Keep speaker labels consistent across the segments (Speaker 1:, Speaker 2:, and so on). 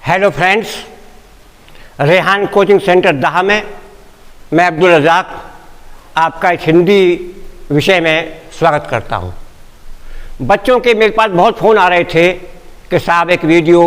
Speaker 1: Hello friends, Rehan coaching centre दाह में मैं अब्दुल रज़ाक आपका इस हिंदी विषय में स्वागत करता हूं। बच्चों के मेरे पास बहुत फ़ोन आ रहे थे कि साहब एक वीडियो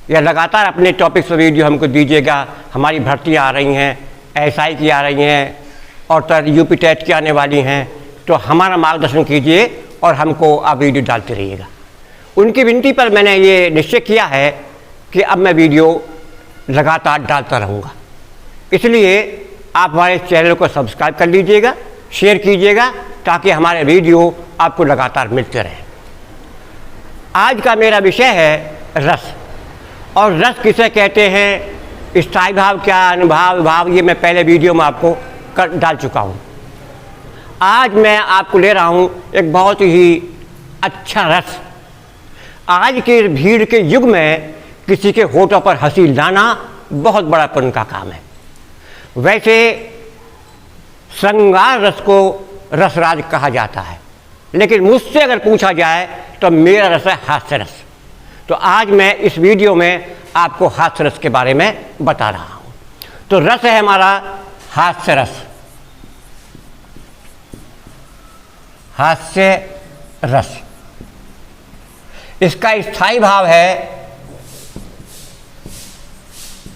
Speaker 1: या लगातार अपने टॉपिक्स पर वीडियो हमको दीजिएगा, हमारी भर्तियां आ रही हैं, एसआई की आ रही हैं और यूपी टेट की आने वाली हैं, तो हमारा मार्गदर्शन कीजिए और हमको आप वीडियो डालते रहिएगा। उनकी विनती पर मैंने ये निश्चय किया है कि अब मैं वीडियो लगातार डालता रहूँगा। इसलिए आप हमारे चैनल को सब्सक्राइब कर लीजिएगा, शेयर कीजिएगा ताकि हमारे वीडियो आपको लगातार मिलते रहें। आज का मेरा विषय है रस, और रस किसे कहते हैं, स्थायी भाव क्या, अनुभाव भाव, ये मैं पहले वीडियो में आपको डाल चुका हूँ। आज मैं आपको ले रहा हूँ एक बहुत ही अच्छा रस। आज के भीड़ के युग में किसी के होठों पर हंसी लाना बहुत बड़ा पुण्य का काम है। वैसे श्रृंगार रस को रसराज कहा जाता है, लेकिन मुझसे अगर पूछा जाए तो मेरा रस है हास्य रस। तो आज मैं इस वीडियो में आपको हास्य रस के बारे में बता रहा हूँ। तो रस है हमारा हास्य रस। हास्य रस, इसका स्थायी भाव है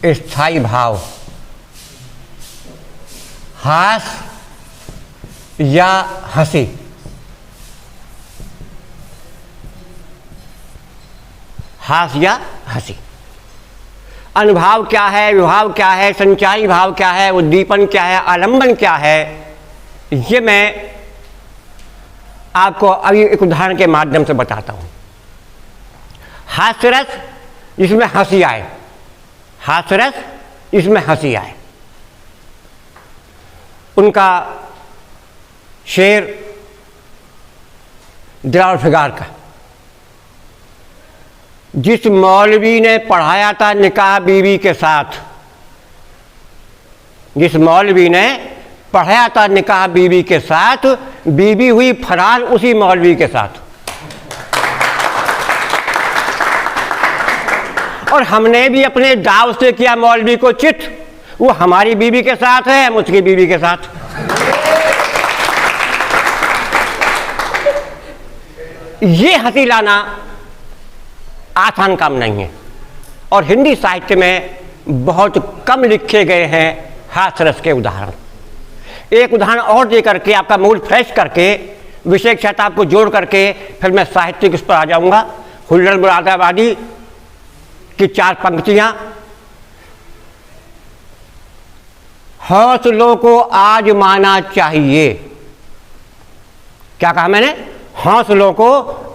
Speaker 1: स्थायी भाव, हास या हंसी। हास या हंसी। अनुभाव क्या है, विभाव क्या है, संचारी भाव क्या है, उद्दीपन क्या है, आलंबन क्या है, ये मैं आपको अभी एक उदाहरण के माध्यम से बताता हूं। हास्यरस जिसमें हंसी आए, हास्यरस इसमें हंसी आए। उनका शेर दिलावर फिगार का, जिस मौलवी ने पढ़ाया था निकाह बीवी के साथ, जिस मौलवी ने पढ़ाया था निकाह बीवी के साथ, बीवी हुई फरार उसी मौलवी के साथ। और हमने भी अपने दाव से किया मौलवी को चित, वो हमारी बीवी के साथ है, हम उसकी बीवी के साथ। ये हंसी लाना आसान काम नहीं है, और हिंदी साहित्य में बहुत कम लिखे गए हैं हास्य रस के उदाहरण। एक उदाहरण और दे करके आपका मूड फ्रेश करके, विषय के साथ आपको जोड़ करके फिर मैं साहित्यिक उस पर आ जाऊंगा। हुल्लड़ मुरादाबादी की 4 पंक्तियां। हौसलों को आजमाना चाहिए। क्या कहा मैंने? हौसलों को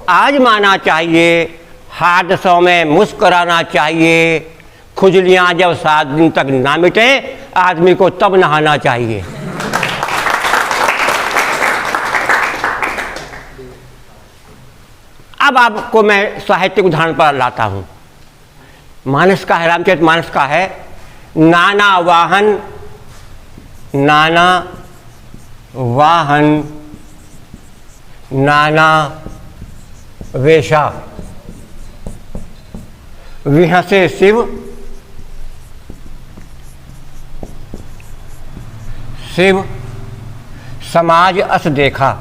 Speaker 1: आजमाना चाहिए, हादसों में मुस्कुराना चाहिए, खुजलियां जब 7 दिन तक ना मिटे आदमी को तब नहाना चाहिए। अब आपको मैं साहित्यिक उदाहरण पर लाता हूं। मानस का है, रामचरित मानस का है। नाना वाहन, नाना वाहन, नाना वेशा, विहसे शिव, शिव समाज अस देखा।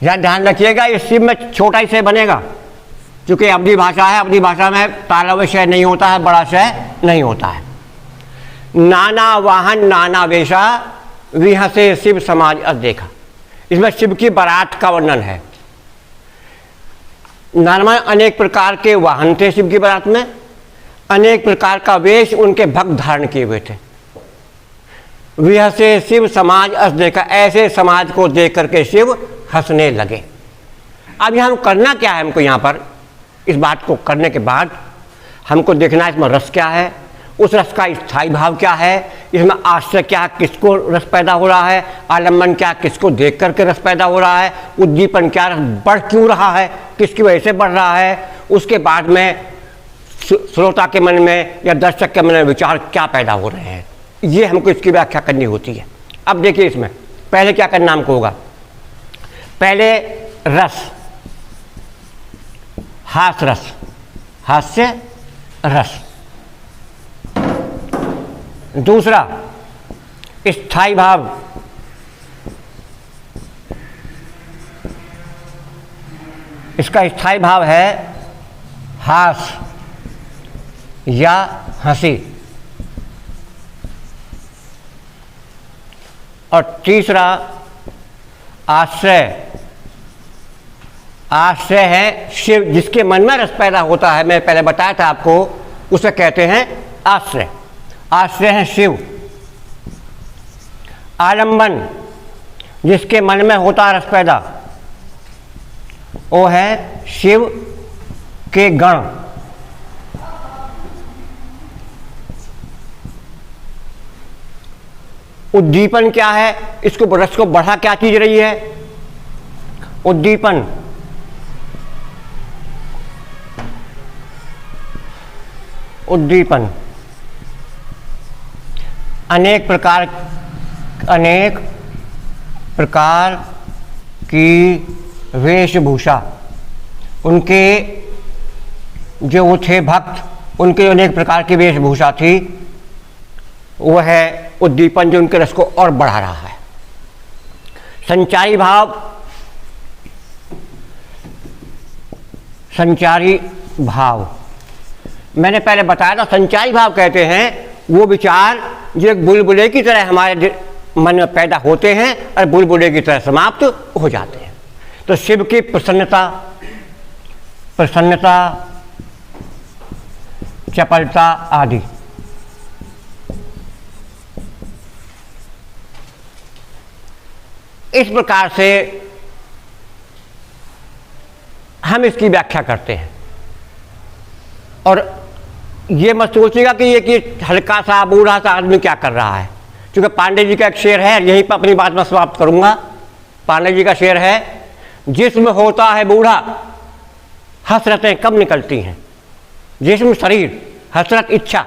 Speaker 1: यहाँ ध्यान रखिएगा, इस शिव में छोटा ही शय बनेगा, क्योंकि अवधी भाषा है। अवधी भाषा में तालव्य शय नहीं होता है, बड़ा शय नहीं होता है। नाना वाहन, नाना वेशा, विहसे शिव समाज अस देखा। इसमें शिव की बारात का वर्णन है। नाना अनेक प्रकार के वाहन थे शिव की बारात में, अनेक प्रकार का वेश उनके भक्त धारण किए हुए थे। विहसे शिव समाज अस देखा, ऐसे समाज को देख करके शिव हंसने लगे। अब यहाँ करना क्या है, हमको यहाँ पर इस बात को करने के बाद हमको देखना है इसमें रस क्या है, उस रस का स्थायी भाव क्या है, इसमें आश्चर्य क्या, किसको रस पैदा हो रहा है, आलम्बन क्या, किसको देख करके रस पैदा हो रहा है, उद्दीपन क्या, रस बढ़ क्यों रहा है, किसकी वजह से बढ़ रहा है, उसके बाद में श्रोता के मन में या दर्शक के मन में विचार क्या पैदा हो रहे हैं, ये हमको इसकी व्याख्या करनी होती है। अब देखिए इसमें पहले क्या करना हमको होगा, पहले रस, हास रस, हास्य रस। दूसरा स्थायी भाव, इसका स्थायी भाव है हास या हंसी। और तीसरा आश्रय, आश्रय है शिव, जिसके मन में रस पैदा होता है, मैं पहले बताया था आपको, उसे कहते हैं आश्रय। आश्रय है शिव। आलंबन, जिसके मन में होता है रस पैदा, वो है शिव के गण। उद्दीपन क्या है, इसको रस को बढ़ा क्या चीज रही है, उद्दीपन। उद्दीपन अनेक प्रकार की वेशभूषा, उनके जो वो थे भक्त, उनके अनेक प्रकार की वेशभूषा थी, वो है उद्दीपन, जो उनके रस को और बढ़ा रहा है। संचारी भाव, संचारी भाव मैंने पहले बताया था, संचारी भाव कहते हैं वो विचार जो एक बुलबुले की तरह हमारे मन में पैदा होते हैं और बुलबुले की तरह समाप्त हो जाते हैं। तो शिव की प्रसन्नता, प्रसन्नता, चपलता आदि। इस प्रकार से हम इसकी व्याख्या करते हैं। और ये मत सोचिएगा कि ये कि हल्का सा बूढ़ा सा आदमी क्या कर रहा है, क्योंकि पांडे जी का एक शेर है, यहीं पर अपनी बात में समाप्त करूंगा। पांडे जी का शेर है, जिस्म होता है बूढ़ा हसरतें कब निकलती हैं। जिस्म शरीर, हसरत इच्छा,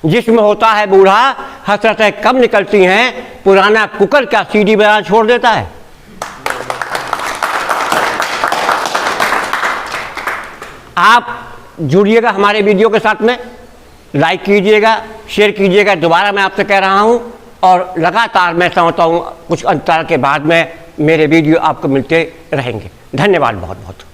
Speaker 1: जिस्म होता है बूढ़ा हसरतें कब निकलती हैं, पुराना कुकर क्या सीडी बजा छोड़ देता है। आप जुड़िएगा हमारे वीडियो के साथ में, लाइक कीजिएगा, शेयर कीजिएगा। दोबारा मैं आपसे कह रहा हूं, और लगातार मैं समझता हूं कुछ अंतराल के बाद में मेरे वीडियो आपको मिलते रहेंगे। धन्यवाद बहुत बहुत।